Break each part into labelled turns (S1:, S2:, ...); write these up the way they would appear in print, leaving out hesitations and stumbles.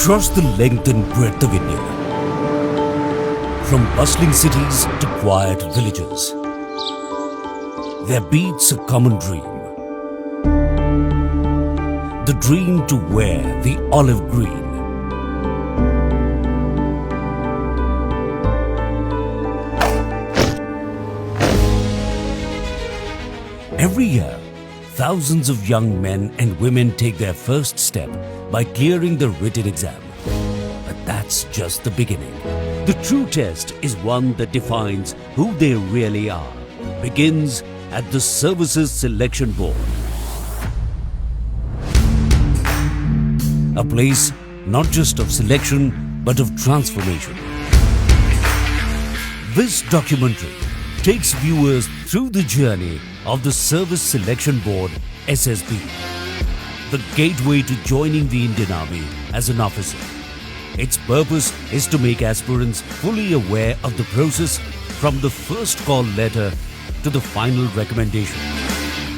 S1: Across the length and breadth of India, from bustling cities to quiet villages, there beats a common dream. The dream to wear the olive green. Every year, thousands of young men and women take their first step by clearing the written exam. But that's just the beginning. The true test is one that defines who they really are. Begins at the Services Selection Board. A place not just of selection but of transformation. This documentary takes viewers through the journey of the Service Selection Board, SSB, the gateway to joining the Indian Army as an officer. Its purpose is to make aspirants fully aware of the process from the first call letter to the final recommendation,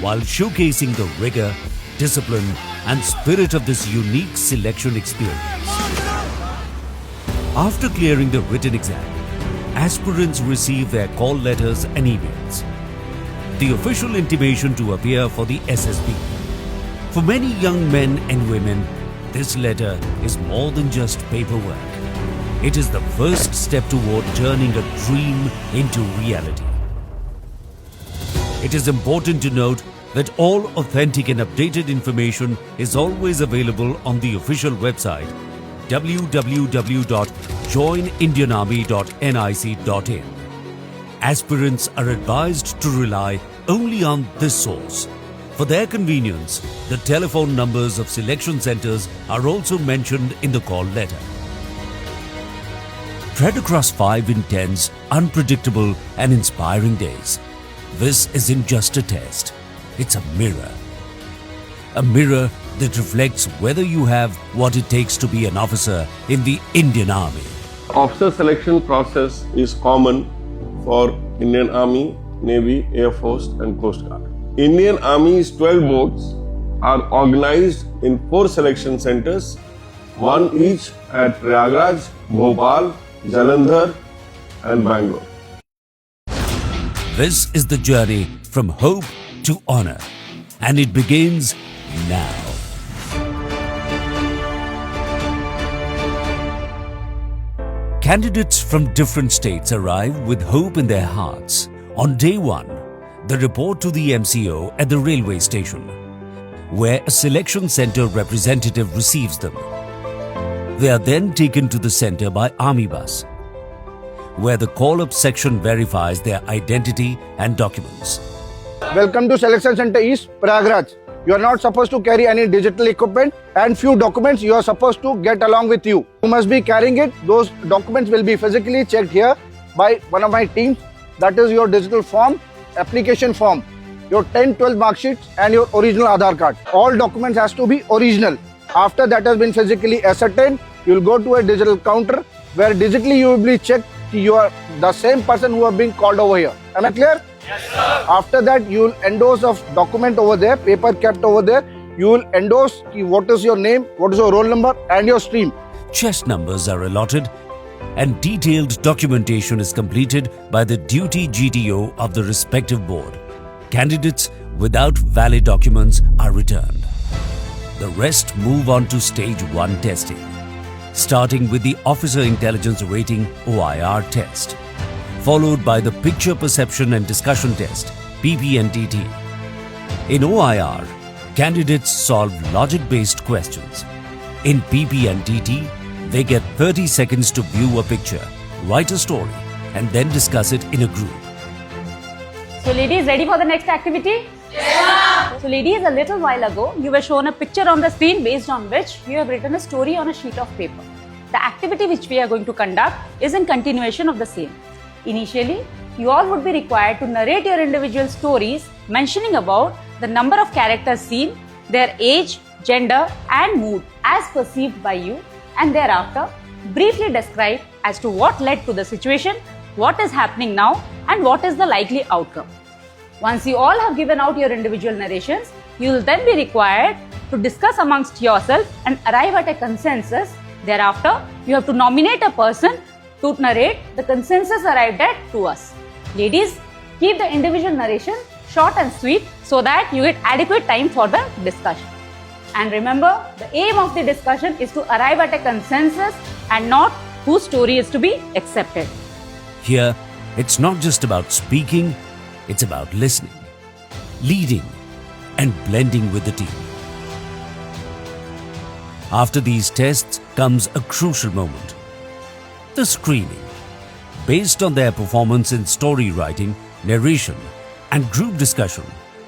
S1: while showcasing the rigor, discipline and spirit of this unique selection experience. After clearing the written exam, aspirants receive their call letters and emails. The official intimation to appear for the SSB. For many young men and women, this letter is more than just paperwork. It is the first step toward turning a dream into reality. It is important to note that all authentic and updated information is always available on the official website www.joinindianarmy.nic.in. Aspirants are advised to rely only on this source. For their convenience, the telephone numbers of selection centers are also mentioned in the call letter. Tread across 5 intense, unpredictable and inspiring days. This isn't just a test, it's a mirror. A mirror that reflects whether you have what it takes to be an officer in the Indian Army.
S2: Officer selection process is common for Indian Army, Navy, Air Force and Coast Guard. Indian Army's 12 boards are organized in 4 selection centers, one each at Prayagraj, Bhopal, Jalandhar and Bangalore.
S1: This is the journey from hope to honor, and it begins now. Candidates from different states arrive with hope in their hearts. On day 1, they report to the MCO at the railway station, where a selection center representative receives them. They are then taken to the center by Army bus, where the call-up section verifies their identity and documents.
S3: Welcome to Selection Center East, Prayagraj. You are not supposed to carry any digital equipment and few documents you are supposed to get along with you. You must be carrying it. Those documents will be physically checked here by one of my teams. That is your digital form, application form, your 10-12 mark sheets and your original Aadhaar card. All documents has to be original. After that has been physically ascertained, you will go to a digital counter where digitally you will be checked you are the same person who are being called over here. Am I clear? Yes, sir. After that, you will endorse a document over there, paper kept over there. You will endorse what is your name, what is your roll number and your stream.
S1: Chest numbers are allotted and detailed documentation is completed by the duty GTO of the respective board. Candidates without valid documents are returned. The rest move on to stage 1 testing, starting with the Officer Intelligence Rating OIR test, followed by the Picture Perception and Discussion Test, PPNTT. In OIR, candidates solve logic-based questions. In PPNTT, they get 30 seconds to view a picture, write a story, and then discuss it in a group.
S4: So ladies, ready for the next activity? Yeah! So ladies, a little while ago, you were shown a picture on the screen based on which you have written a story on a sheet of paper. The activity which we are going to conduct is in continuation of the same. Initially, you all would be required to narrate your individual stories mentioning about the number of characters seen, their age, gender and mood as perceived by you, and thereafter briefly describe as to what led to the situation, what is happening now and what is the likely outcome. Once you all have given out your individual narrations, you will then be required to discuss amongst yourself and arrive at a consensus Thereafter, you have to nominate a person to narrate the consensus arrived at to us. Ladies, keep the individual narration short and sweet so that you get adequate time for the discussion. And remember, the aim of the discussion is to arrive at a consensus and not whose story is to be accepted.
S1: Here, it's not just about speaking, it's about listening, leading, and blending with the team. After these tests comes a crucial moment, the screening. Based on their performance in story writing, narration, and group discussion,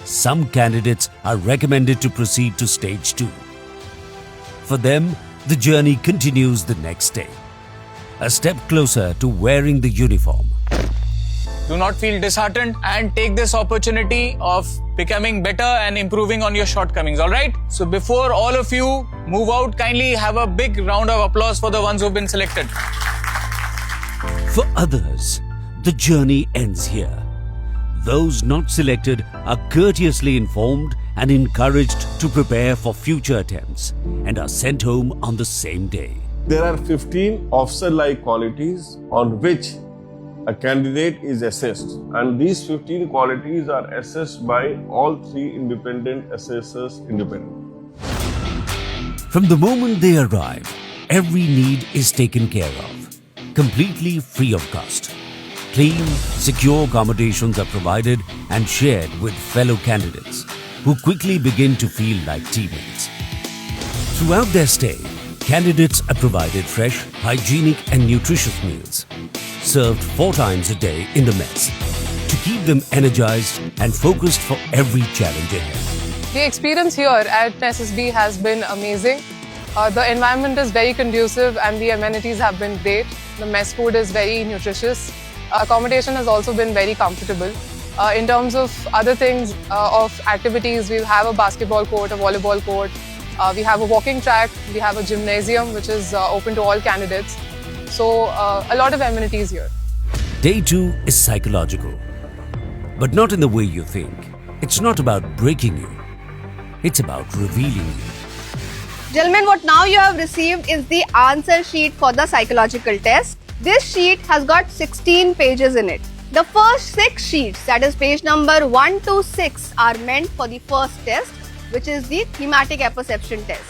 S1: some candidates are recommended to proceed to stage 2. For them, the journey continues the next day, a step closer to wearing the uniform.
S5: Do not feel disheartened and take this opportunity of becoming better and improving on your shortcomings, alright? So before all of you move out, kindly have a big round of applause for the ones who've been selected.
S1: For others, the journey ends here. Those not selected are courteously informed and encouraged to prepare for future attempts and are sent home on the same day.
S2: There are 15 officer-like qualities on which a candidate is assessed, and these 15 qualities are assessed by all 3 independent assessors independently.
S1: From the moment they arrive, every need is taken care of, completely free of cost. Clean, secure accommodations are provided and shared with fellow candidates who quickly begin to feel like teammates. Throughout their stay, candidates are provided fresh, hygienic and nutritious meals, served 4 times a day in the mess, to keep them energized and focused for every challenge ahead.
S6: The experience here at SSB has been amazing. The environment is very conducive and the amenities have been great. The mess food is very nutritious. Accommodation has also been very comfortable. In terms of other things of activities, we have a basketball court, a volleyball court, we have a walking track, we have a gymnasium which is open to all candidates. So a lot of amenities here.
S1: Day 2 is psychological, but not in the way you think. It's not about breaking you, it's about revealing you.
S7: Gentlemen, what now you have received is the answer sheet for the psychological test. This sheet has got 16 pages in it. The first 6 sheets, that is page number 1 to 6, are meant for the first test, which is the thematic apperception test.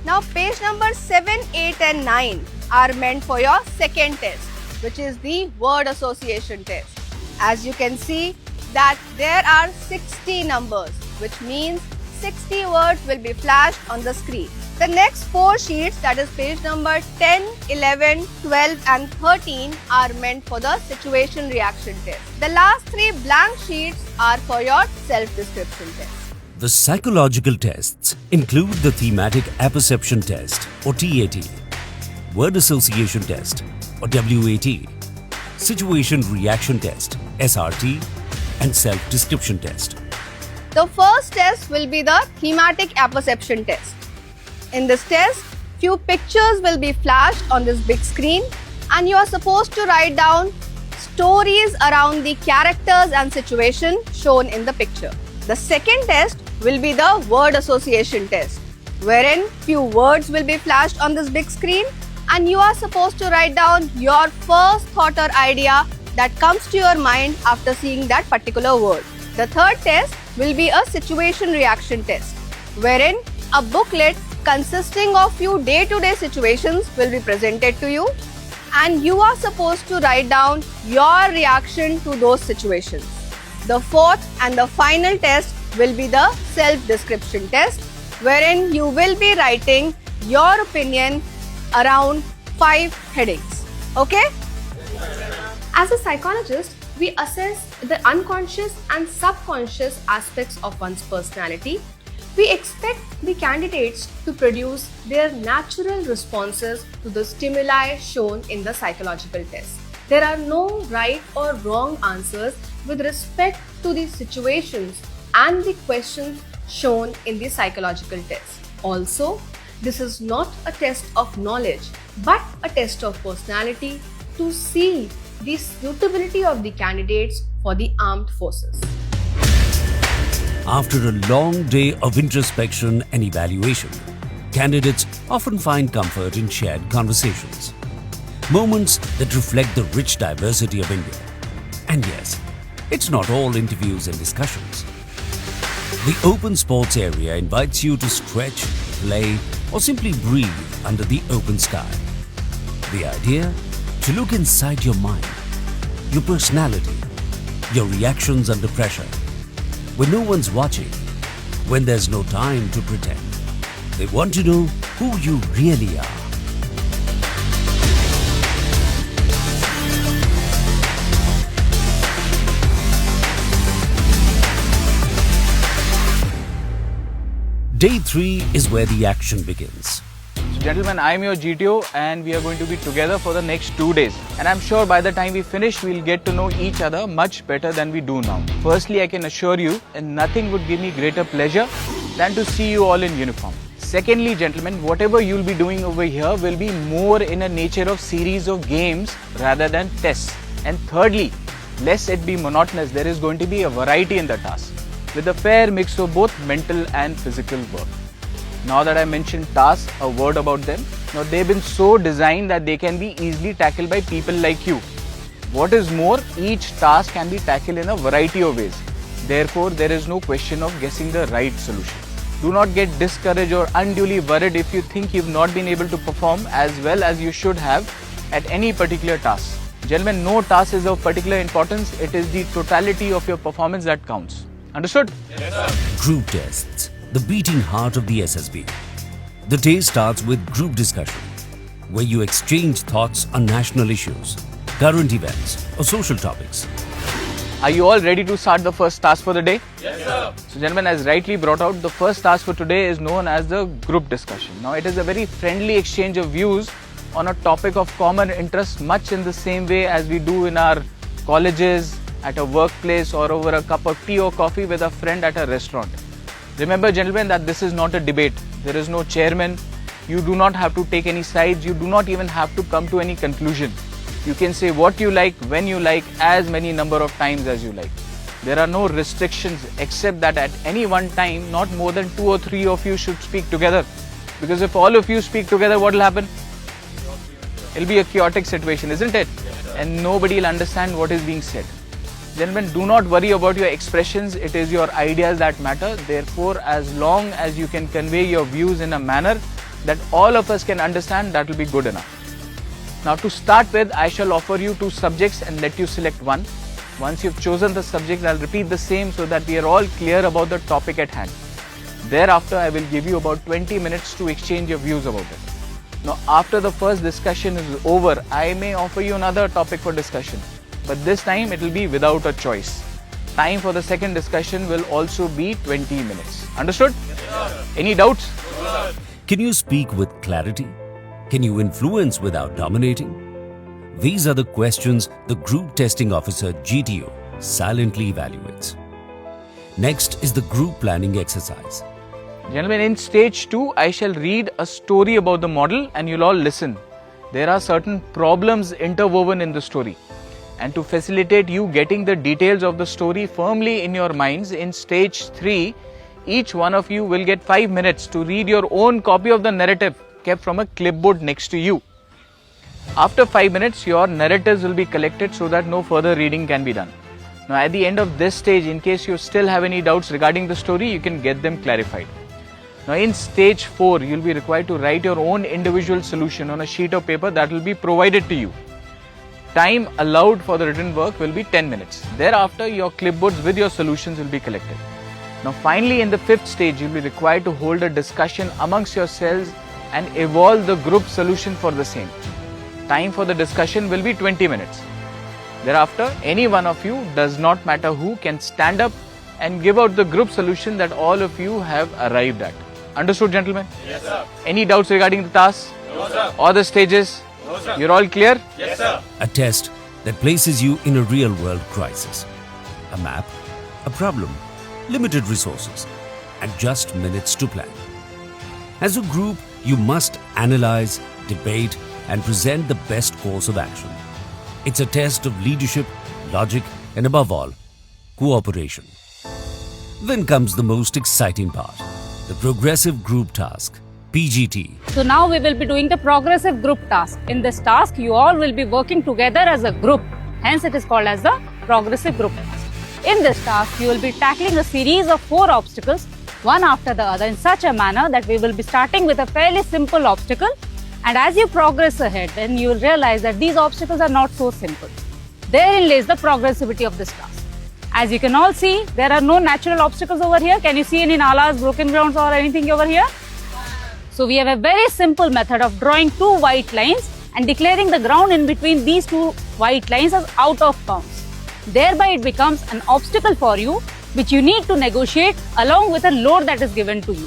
S7: Now page number 7, 8 and 9 are meant for your second test, which is the word association test. As you can see that there are 60 numbers, which means 60 words will be flashed on the screen. The next 4 sheets, that is page number 10, 11, 12 and 13 are meant for the situation reaction test. The last 3 blank sheets are for your self-description test.
S1: The psychological tests include the thematic apperception test or TAT, word association test or WAT, situation reaction test SRT and self-description test.
S7: The first test will be the thematic apperception test. In this test, few pictures will be flashed on this big screen and you are supposed to write down stories around the characters and situation shown in the picture. The second test will be the word association test, wherein few words will be flashed on this big screen and you are supposed to write down your first thought or idea that comes to your mind after seeing that particular word. The third test will be a situation reaction test, wherein a booklet consisting of few day-to-day situations will be presented to you and you are supposed to write down your reaction to those situations. The fourth and the final test will be the self-description test, wherein you will be writing your opinion around 5 headings. Okay?
S8: As a psychologist, we assess the unconscious and subconscious aspects of one's personality. We expect the candidates to produce their natural responses to the stimuli shown in the psychological test. There are no right or wrong answers with respect to the situations and the questions shown in the psychological test. Also, this is not a test of knowledge, but a test of personality to see the suitability of the candidates for the armed forces.
S1: After a long day of introspection and evaluation, Candidates often find comfort in shared conversations, moments that reflect the rich diversity of India. And yes, it's not all interviews and discussions. The open sports area invites you to stretch, play, or simply breathe under the open sky. The idea? To look inside your mind, your personality, your reactions under pressure. When no one's watching, when there's no time to pretend. They want to know who you really are. Day 3 is where the action begins.
S5: So gentlemen, I am your GTO and we are going to be together for the next 2 days. And I'm sure by the time we finish, we'll get to know each other much better than we do now. Firstly, I can assure you, and nothing would give me greater pleasure than to see you all in uniform. Secondly, gentlemen, whatever you'll be doing over here will be more in a nature of series of games rather than tests. And thirdly, lest it be monotonous, there is going to be a variety in the task, with a fair mix of both mental and physical work. Now that I mentioned tasks, a word about them. Now they've been so designed that they can be easily tackled by people like you. What is more, each task can be tackled in a variety of ways. Therefore, there is no question of guessing the right solution. Do not get discouraged or unduly worried if you think you've not been able to perform as well as you should have at any particular task. Gentlemen, no task is of particular importance. It is the totality of your performance that counts. Understood?
S2: Yes, sir.
S1: Group tests, the beating heart of the SSB. The day starts with group discussion, where you exchange thoughts on national issues, current events, or social topics.
S5: Are you all ready to start the first task for the day? Yes, sir. So gentlemen, as rightly brought out, the first task for today is known as the group discussion. Now it is a very friendly exchange of views on a topic of common interest, much in the same way as we do in our colleges, at a workplace, or over a cup of tea or coffee with a friend at a restaurant. Remember gentlemen that this is not a debate. There is no chairman. You do not have to take any sides. You do not even have to come to any conclusion. You can say what you like, when you like, as many number of times as you like. There are no restrictions except that at any one time, not more than 2 or 3 of you should speak together. Because if all of you speak together, what will happen? It'll be a chaotic situation, isn't it? And nobody will understand what is being said. Gentlemen, do not worry about your expressions. It is your ideas that matter. Therefore, as long as you can convey your views in a manner that all of us can understand, that will be good enough. Now, to start with, I shall offer you 2 subjects and let you select one. Once you've chosen the subject, I'll repeat the same so that we are all clear about the topic at hand. Thereafter, I will give you about 20 minutes to exchange your views about it. Now, after the first discussion is over, I may offer you another topic for discussion. But this time it will be without a choice. Time for the second discussion will also be 20 minutes. Understood? Yes, any doubts?
S2: Yes,
S1: Can you speak with clarity? Can you influence without dominating? These are the questions the Group Testing Officer GTO silently evaluates. Next is the group planning exercise.
S5: Gentlemen, in stage 2, I shall read a story about the model and you'll all listen. There are certain problems interwoven in the story. And to facilitate you getting the details of the story firmly in your minds, in stage 3, each one of you will get 5 minutes to read your own copy of the narrative kept from a clipboard next to you. After 5 minutes, your narratives will be collected so that no further reading can be done. Now, at the end of this stage, in case you still have any doubts regarding the story, you can get them clarified. Now, in stage 4, you'll be required to write your own individual solution on a sheet of paper that will be provided to you. Time allowed for the written work will be 10 minutes. Thereafter, your clipboards with your solutions will be collected. Now, finally, in the 5th stage, you'll be required to hold a discussion amongst yourselves and evolve the group solution for the same. Time for the discussion will be 20 minutes. Thereafter, any one of you, does not matter who, can stand up and give out the group solution that all of you have arrived at. Understood, gentlemen?
S2: Yes, sir.
S5: Any doubts regarding the task?
S2: No, sir.
S5: Or the stages?
S2: No, sir.
S5: You're all clear?
S2: Yes, sir.
S1: A test that places you in a real-world crisis. A map, a problem, limited resources, and just minutes to plan. As a group, you must analyze, debate, and present the best course of action. It's a test of leadership, logic, and above all, cooperation. Then comes the most exciting part, the progressive group task, PGT.
S4: So now we will be doing the progressive group task. In this task, you all will be working together as a group. Hence, it is called as the progressive group task. In this task, you will be tackling a series of 4 obstacles, one after the other, in such a manner that we will be starting with a fairly simple obstacle. And as you progress ahead, then you will realize that these obstacles are not so simple. Therein lays the progressivity of this task. As you can all see, there are no natural obstacles over here. Can you see any nalas, broken grounds or anything over here? So we have a very simple method of drawing 2 white lines and declaring the ground in between these 2 white lines as out of bounds. Thereby it becomes an obstacle for you which you need to negotiate along with a load that is given to you.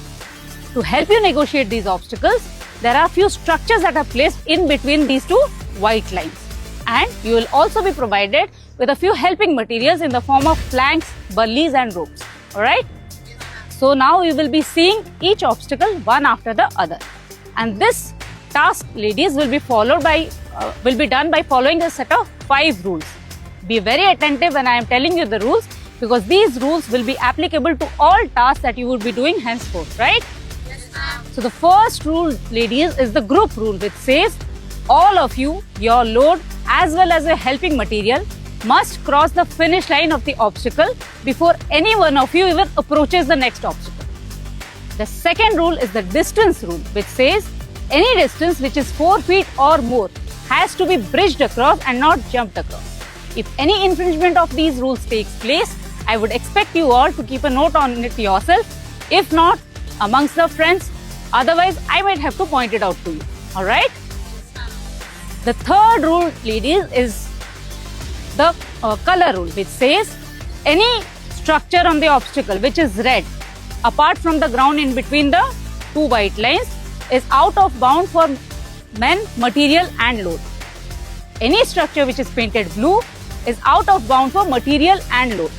S4: To help you negotiate these obstacles, there are a few structures that are placed in between these 2 white lines. And you will also be provided with a few helping materials in the form of planks, bullies and ropes. Alright? So now you will be seeing each obstacle one after the other. And this task, ladies, will be done by following a set of 5 rules. Be very attentive when I am telling you the rules, because these rules will be applicable to all tasks that you will be doing henceforth, right? Yes, ma'am. So the first rule, ladies, is the group rule, which says all of you, your load as well as your helping material, must cross the finish line of the obstacle before any one of you even approaches the next obstacle. The second rule is the distance rule, which says any distance which is 4 feet or more has to be bridged across and not jumped across. If any infringement of these rules takes place, I would expect you all to keep a note on it yourself. If not, amongst the friends. Otherwise, I might have to point it out to you. Alright? The third rule, ladies, is the color rule, which says any structure on the obstacle which is red, apart from the ground in between the 2 white lines, is out of bound for men, material and load. Any structure which is painted blue is out of bound for material and load.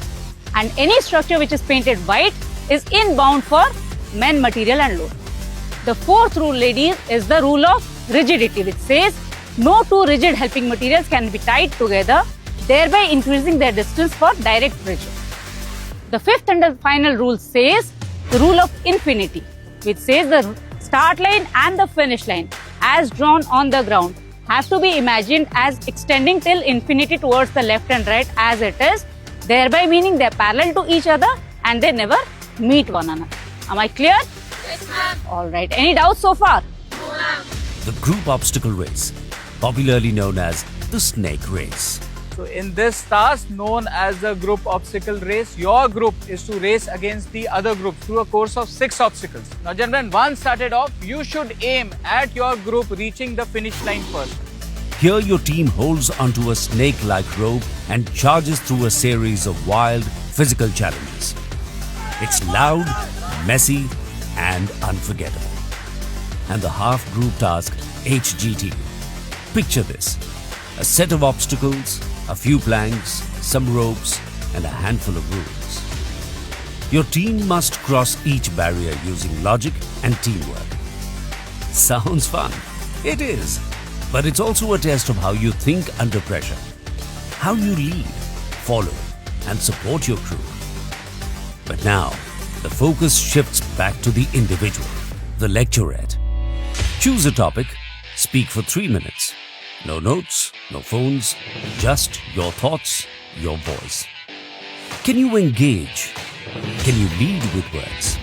S4: And any structure which is painted white is inbound for men, material and load. The fourth rule, ladies, is the rule of rigidity, which says no 2 rigid helping materials can be tied together, thereby increasing their distance for direct bridging. The fifth and the final rule says the rule of infinity, which says the start line and the finish line as drawn on the ground have to be imagined as extending till infinity towards the left and right as it is, thereby meaning they are parallel to each other and they never meet one another. Am I clear? Yes, ma'am. Alright, any doubts so far?
S1: No, ma'am. The group obstacle race, popularly known as the snake race.
S5: So in this task known as the group obstacle race, your group is to race against the other group through a course of 6 obstacles. Now gentlemen, once started off, you should aim at your group reaching the finish line first.
S1: Here your team holds onto a snake-like rope and charges through a series of wild physical challenges. It's loud, messy and unforgettable. And the half-group task, HGT. Picture this: a set of obstacles, a few planks, some ropes and a handful of rules. Your team must cross each barrier using logic and teamwork. Sounds fun. It is. But it's also a test of how you think under pressure, how you lead, follow and support your crew. But now, the focus shifts back to the individual, the lecturette. Choose a topic, speak for 3 minutes. No notes, no phones, just your thoughts, your voice. Can you engage? Can you lead with words?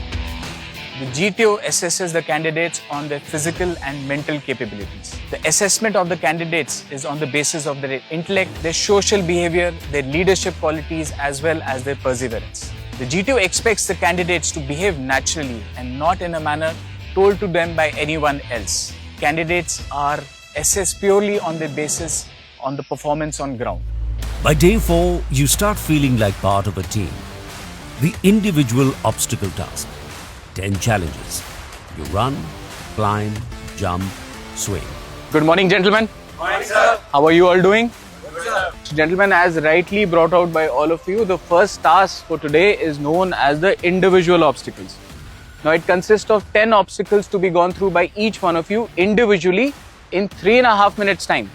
S5: The GTO assesses the candidates on their physical and mental capabilities. The assessment of the candidates is on the basis of their intellect, their social behavior, their leadership qualities, as well as their perseverance. The GTO expects the candidates to behave naturally and not in a manner told to them by anyone else. Candidates are assessed purely on the basis on the performance on ground.
S1: By day 4, you start feeling like part of a team. The individual obstacle task. 10 challenges. You run, climb, jump, swing.
S5: Good morning, gentlemen.
S2: Good morning, sir.
S5: How are you all doing?
S2: Good, sir.
S5: So, gentlemen, as rightly brought out by all of you, the first task for today is known as the individual obstacles. Now, it consists of 10 obstacles to be gone through by each one of you individually in 3.5 minutes time.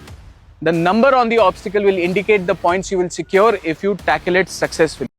S5: The number on the obstacle will indicate the points you will secure if you tackle it successfully.